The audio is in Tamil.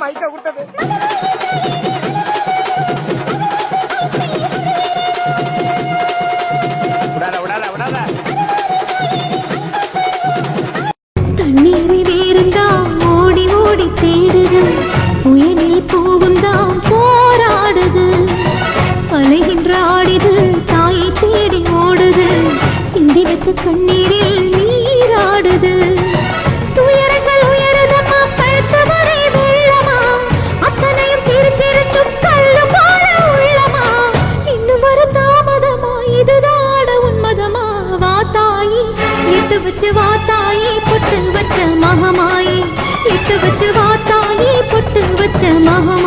மைக்க கொடுத்தது. விடாத விடாத விடாத. தண்ணீரில் இருந்தாம் ஓடி ஓடி தேடுது, புயலில் பூவும் தான் போராடுது, அலைகின்ற ஆடிது தாயை தேடி ஓடுது, சிந்தி வச்ச கண்ணீரில் நீராடுது. துயரங்கள் உயருதமா கழுத்து வரை வெள்ளமா, அத்தனையும் தெரிஞ்சிருக்கும் கல்லு போல உள்ளமா, இன்னும் வர தாமதமா இதுதாட உன்மதமா. வா தாயி எட்டு வச்சு வா தாயி பொட்டு வச்ச மகமாயி, எட்டு வச்சு வா தாயி பொட்டு வச்ச மகமா.